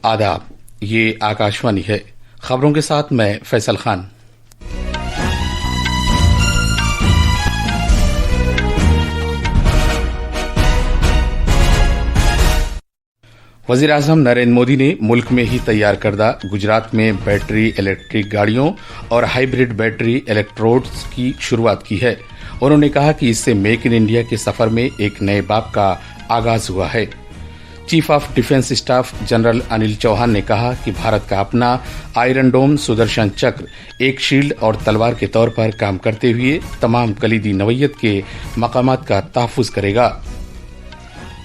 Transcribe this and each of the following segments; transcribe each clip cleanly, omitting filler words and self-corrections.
आदाब, ये आकाशवाणी है। खबरों के साथ मैं फैसल खान। वजीर आजम नरेंद्र मोदी ने मुल्क में ही तैयार करदा गुजरात में बैटरी इलेक्ट्रिक गाड़ियों और हाइब्रिड बैटरी इलेक्ट्रोड्स की शुरुआत की है। उन्होंने कहा कि इससे मेक इन इंडिया के सफर में एक नए बाब का आगाज हुआ है। Chief of defence staff general Anil Chauhan ने कहा कि भारत का अपना आयरन डोम सुदर्शन चक्र एक शील्ड और तलवार के तौर पर काम करते हुए तमाम कलीदी नवैयत के मकामात का तहफ़्फ़ुज़ करेगा।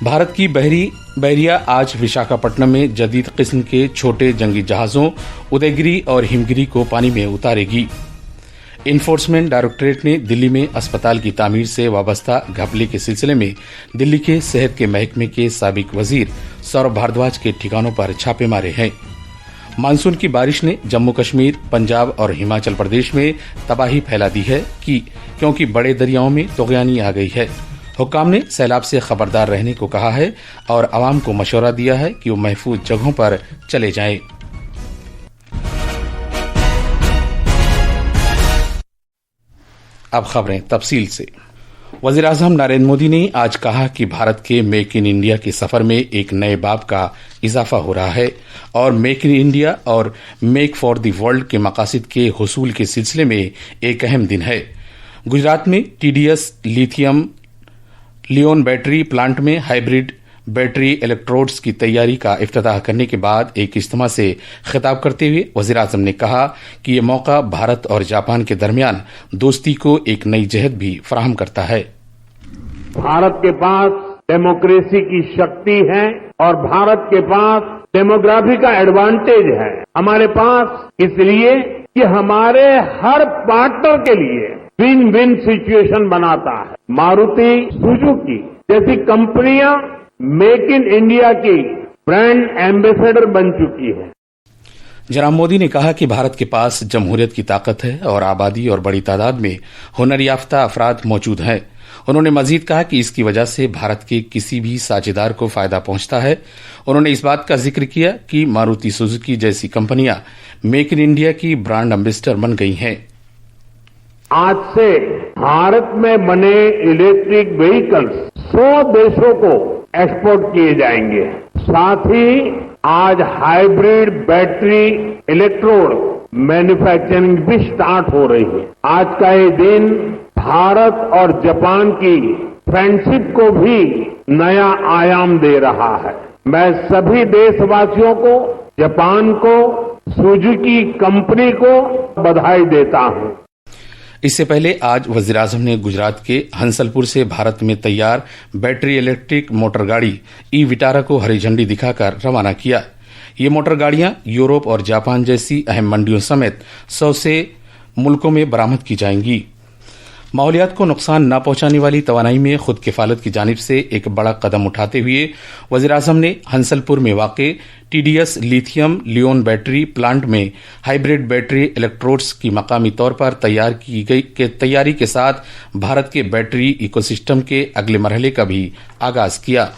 भारत की बहरिया आज विशाखापट्टनम में जदीद किस्म के छोटे जंगी जहाजों उदयगिरी और हिमगिरी को पानी में उतारेगी। इन्फोर्समेंट डायरेक्टरेट ने दिल्ली में अस्पताल की तामीर से वाबस्ता घपले के सिलसिले में दिल्ली के सेहत के महकमे के साबिक वजीर सौरभ भारद्वाज के ठिकानों पर छापे मारे हैं। मानसून की बारिश ने जम्मू कश्मीर, पंजाब और हिमाचल प्रदेश में तबाही फैला दी है क्योंकि बड़े दरियाओं में तुग़यानी आ गई है। हुक्काम ने सैलाब से खबरदार रहने को कहा है और आवाम को मशवरा दिया है कि वो महफूज जगहों पर चले जाएं। अब खबरें तफसील से। वज़ीर आज़म नरेंद्र मोदी ने आज कहा कि भारत के मेक इन इंडिया के सफर में एक नए बाब का इजाफा हो रहा है और मेक इन इंडिया और मेक फॉर द वर्ल्ड के मकासद के हुसूल के सिलसिले में एक अहम दिन है। गुजरात में TDS lithium ion battery plant में हाइब्रिड बैटरी इलेक्ट्रोड्स की तैयारी का इफ्तिताह करने के बाद एक इज्तिमा से खिताब करते हुए वज़ीर आज़म ने कहा कि ये मौका भारत और जापान के दरमियान दोस्ती को एक नई जहत भी फराहम करता है। भारत के पास डेमोक्रेसी की शक्ति है और भारत के पास डेमोग्राफी का एडवांटेज है हमारे पास, इसलिए कि हमारे हर पार्टनर के लिए विन विन सिचुएशन बनाता है। मारुति सुजुकी जैसी कंपनियां मेक इन इंडिया की ब्रांड एम्बेसडर बन चुकी है। जनाब मोदी ने कहा कि भारत के पास जमहूरियत की ताकत है और आबादी और बड़ी तादाद में हुनर याफ्ता अफराद मौजूद हैं। उन्होंने मजीद कहा कि इसकी वजह से भारत के किसी भी साझेदार को फायदा पहुंचता है। उन्होंने इस बात का जिक्र किया कि मारुति सुजुकी जैसी कंपनियां मेक इन इंडिया की ब्रांड एम्बेसडर बन गई हैं। आज से भारत में बने इलेक्ट्रिक व्हीकल्स 100 देशों को एक्सपोर्ट किए जाएंगे। साथ ही आज हाइब्रिड बैटरी इलेक्ट्रोड मैन्युफैक्चरिंग भी स्टार्ट हो रही है। आज का ये दिन भारत और जापान की फ्रेंडशिप को भी नया आयाम दे रहा है। मैं सभी देशवासियों को, जापान को, सुजुकी कंपनी को बधाई देता हूं। इससे पहले आज वज़ीर आज़म ने गुजरात के हंसलपुर से भारत में तैयार बैटरी इलेक्ट्रिक मोटर गाड़ी ई विटारा को हरी झंडी दिखाकर रवाना किया। ये मोटर गाड़ियां यूरोप और जापान जैसी अहम मंडियों समेत 100 से मुल्कों में बरामद की जाएंगी। माहौलियात को नुकसान न पहुंचाने वाली तवानाई में खुद किफालत की जानिब से एक बड़ा कदम उठाते हुए वज़ीर आज़म ने हंसलपुर में वाक़े TDS lithium ion battery plant में हाइब्रिड बैटरी इलेक्ट्रोड्स की मकामी तौर पर तैयारी के साथ भारत के बैटरी इकोसिस्टम के अगले मरहले का भी आगाज किया।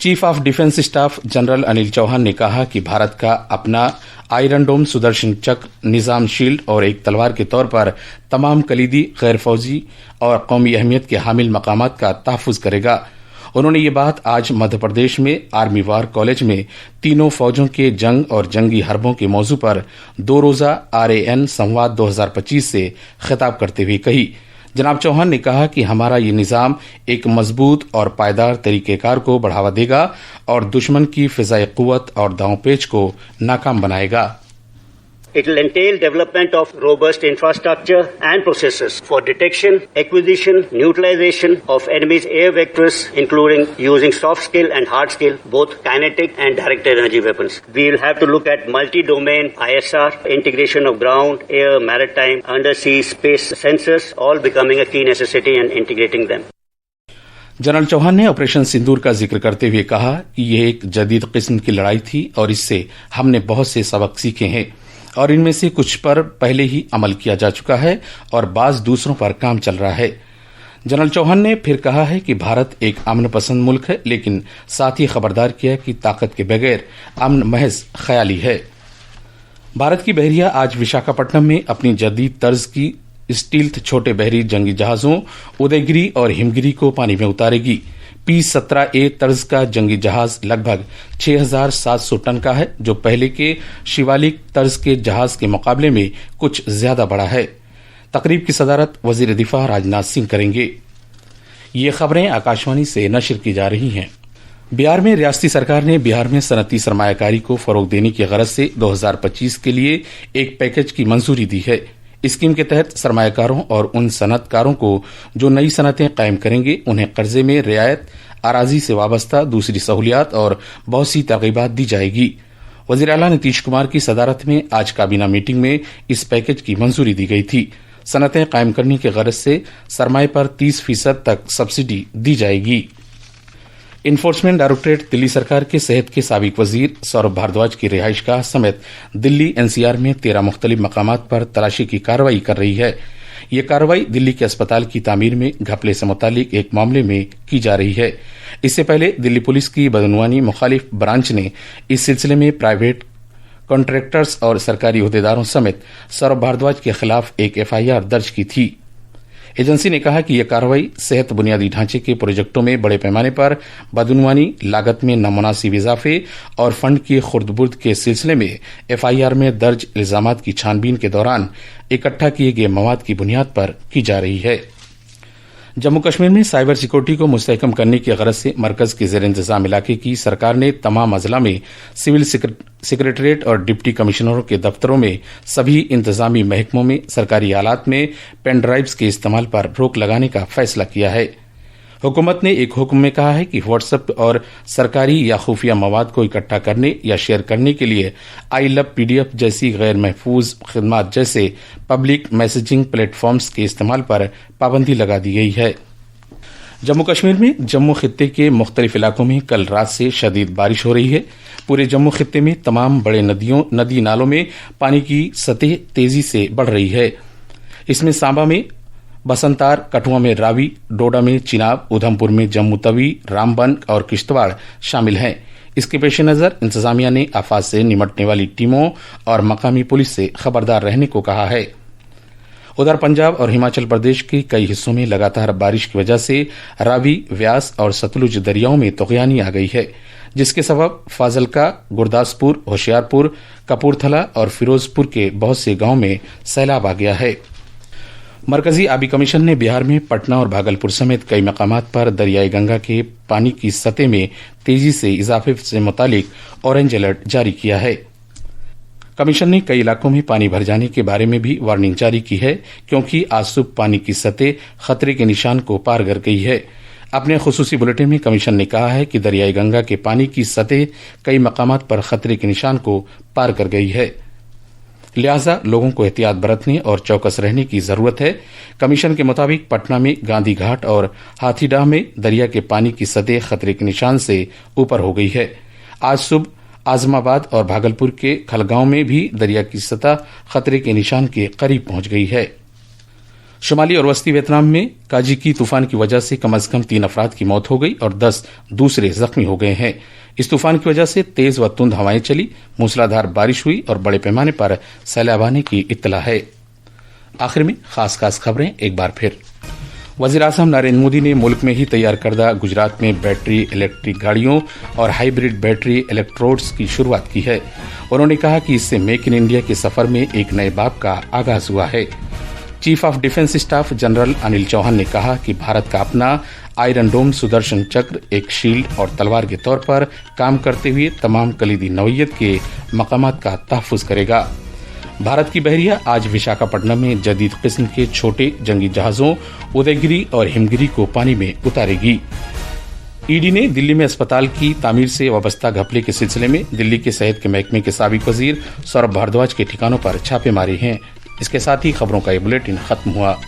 Chief of defence staff general Anil Chauhan ने कहा कि भारत का अपना आयरन डोम सुदर्शन चक्र निजाम शील्ड और एक तलवार के तौर पर तमाम कलीदी गैर फौजी और कौमी अहमियत के हामिल मकामात का तहफ़्फ़ुज़ करेगा। उन्होंने ये बात आज मध्य प्रदेश में आर्मी वार कॉलेज में तीनों फौजों के जंग और जंगी हरबों के मौजू पर 2 रोज़ा RAN संवाद 2025 से खिताब करते हुए कही। जनाब चौहान ने कहा कि हमारा ये निज़ाम एक मजबूत और पायदार तरीक़ेकार को बढ़ावा देगा और दुश्मन की फ़िज़ाई क़ुव्वत और दांव-पेच को नाकाम बनाएगा। It will entail development of robust infrastructure and processes for detection, acquisition, neutralization of enemy's air vectors, including using soft skill and hard skill, both kinetic and direct energy weapons. We will have to look at multi-domain ISR, integration of ground, air, maritime, undersea, space sensors, all becoming a key necessity and integrating them. General Chauhan ने operation सिंदूर का जिक्र करते हुए कहा कि यह एक जदीद किस्म की लड़ाई थी और इससे हमने बहुत से सबक सीखे हैं और इनमें से कुछ पर पहले ही अमल किया जा चुका है और बाज दूसरों पर काम चल रहा है। जनरल चौहान ने फिर कहा है कि भारत एक अमन पसंद मुल्क है, लेकिन साथ ही खबरदार किया कि ताकत के बगैर अमन महज ख्याली है। भारत की बहरिया आज विशाखापट्टनम में अपनी जदीद तर्ज की स्टील्थ छोटे बहरी जंगी जहाजों उदयगिरी और हिमगिरी को पानी में उतारेगी। P-17A तर्ज का जंगी जहाज लगभग 6,700 टन का है, जो पहले के शिवालिक तर्ज के जहाज के मुकाबले में कुछ ज्यादा बड़ा है। तकरीब की सदारत वजीर दिफा राजनाथ सिंह करेंगे। ये खबरें आकाशवाणी से नशर की जा रही हैं। बिहार में रियासती सरकार ने बिहार में सनती सरमायाकारी को फरोग देने की गरज से 2025 के लिए एक पैकेज की मंजूरी दी है। स्कीम के तहत सरमायाकारों और उन सनतकारों को जो नई सनतें कायम करेंगे, उन्हें कर्जे में रियायत, अराजी से वाबस्ता दूसरी सहूलियात और बहुत सी तरगीबात दी जाएगी। वजीर आला नीतीश कुमार की सदारत में आज काबीना मीटिंग में इस पैकेज की मंजूरी दी गई थी। सनतें कायम करने की गरज से सरमाए पर 30% तक सब्सिडी दी जाएगी। इन्फोर्समेंट डायरेक्टरेट दिल्ली सरकार के सेहत के साबिक वजीर सौरभ भारद्वाज की रिहाइशगाह समेत दिल्ली एनसीआर में 13 मुख्तलिफ मकामात पर तलाशी की कार्रवाई कर रही है। ये कार्रवाई दिल्ली के अस्पताल की तामीर में घपले से मुतालिक एक मामले में की जा रही है। इससे पहले दिल्ली पुलिस की बदनवानी मुखालिफ ब्रांच ने इस सिलसिले में प्राइवेट कॉन्ट्रैक्टर्स और सरकारी ओहदेदारों समेत सौरभ भारद्वाज के खिलाफ एक एफआईआर दर्ज की थी। एजेंसी ने कहा कि यह कार्रवाई सेहत बुनियादी ढांचे के प्रोजेक्टों में बड़े पैमाने पर बदनवानी, लागत में नामुनासिब इजाफे और फंड की खुर्द-बुर्द के सिलसिले में एफआईआर में दर्ज इल्जामात की छानबीन के दौरान इकट्ठा किए गए मवाद की बुनियाद पर की जा रही है। जम्मू कश्मीर में साइबर सिक्योरिटी को मुस्तहकम करने की गरज से मरकज के जेर इंतजाम इलाके की सरकार ने तमाम अजला में सिविल सेक्रेटरीट और डिप्टी कमिश्नरों के दफ्तरों में सभी इंतजामी महकमों में सरकारी आलात में पेन ड्राइव्स के इस्तेमाल पर रोक लगाने का फैसला किया है। हुकूमत ने एक हुक्म में कहा है कि व्हाट्सएप और सरकारी या खुफिया मवाद को इकट्ठा करने या शेयर करने के लिए आई लव पीडीएफ जैसी गैर महफूज खिदमात जैसे पब्लिक मैसेजिंग प्लेटफॉर्म्स के इस्तेमाल पर पाबंदी लगा दी गई है। जम्मू कश्मीर में जम्मू खित्ते के मुख्तलिफ इलाकों में कल रात से शदीद बारिश हो रही है। पूरे जम्मू खित्ते में तमाम बड़े नदी नालों में पानी की सतह तेजी से बढ़ रही है। इसमें सांबा में बसंतार, कठुआ में रावी, डोडा में चिनाब, उधमपुर में जम्मू तवी, रामबन और किश्तवाड़ शामिल हैं। इसके पेश नजर इंतजामिया ने आफात से निमटने वाली टीमों और मकामी पुलिस से खबरदार रहने को कहा है। उधर पंजाब और हिमाचल प्रदेश के कई हिस्सों में लगातार बारिश की वजह से रावी, व्यास और सतलुज दरियाओं में तूफानी आ गई है, जिसके सबब फाजिलका, गुरदासपुर, होशियारपुर, कपूरथला और फिरोजपुर के बहुत से गांवों में सैलाब आ गया है। मरकजी आबी कमीशन ने बिहार में पटना और भागलपुर समेत कई मकामात पर दरियाई गंगा के पानी की सतह में तेजी से इजाफे से मुतालिक ऑरेंज अलर्ट जारी किया है। कमीशन ने कई इलाकों में पानी भर जाने के बारे में भी वार्निंग जारी की है, क्योंकि आज सुबह पानी की सतह खतरे के निशान को पार कर गई है। अपने खुसूसी बुलेटिन में कमीशन ने कहा है कि दरियाई गंगा के पानी की सतह कई मकामात पर खतरे के निशान को पार कर गई है, लिहाजा लोगों को एहतियात बरतने और चौकस रहने की जरूरत है। कमीशन के मुताबिक पटना में गांधी घाट और हाथीडाह में दरिया के पानी की सतह खतरे के निशान से ऊपर हो गई है। आज सुबह आजमाबाद और भागलपुर के खलगांव में भी दरिया की सतह खतरे के निशान के करीब पहुंच गई है। शुमाली और वस्ती वियतनाम में काजिकी तूफान की वजह से कम से कम 3 अफराद की मौत हो गई और 10 दूसरे जख्मी हो गए हैं। इस तूफान की वजह से तेज व तुंद हवाएं चली, मूसलाधार बारिश हुई और बड़े पैमाने पर सैलाब आने की इत्तला है। आखिर में खास खबरें एक बार फिर। वजीर आजम नरेंद्र मोदी ने मुल्क में ही तैयार करदा गुजरात में बैटरी इलेक्ट्रिक गाड़ियों और हाइब्रिड बैटरी इलेक्ट्रोड्स की शुरुआत की है। उन्होंने कहा कि इससे मेक इन इंडिया के सफर में एक नए बाब का आगाज हुआ है। Chief of defence staff general Anil Chauhan ने कहा कि भारत का अपना आयरन डोम सुदर्शन चक्र एक शील्ड और तलवार के तौर पर काम करते हुए तमाम कलीदी नौइयत के मकामात का तहफ़्फ़ुज़ करेगा। भारत की बहरिया आज विशाखापट्टनम में जदीद किस्म के छोटे जंगी जहाजों उदयगिरी और हिमगिरी को पानी में उतारेगी। ईडी ने दिल्ली में अस्पताल की तामीर से वाबस्ता घपले के सिलसिले में दिल्ली के सेहत के महकमे के साबिक वजीर सौरभ भारद्वाज के ठिकानों पर छापे मारे हैं। इसके साथ ही खबरों का ये बुलेटिन खत्म हुआ।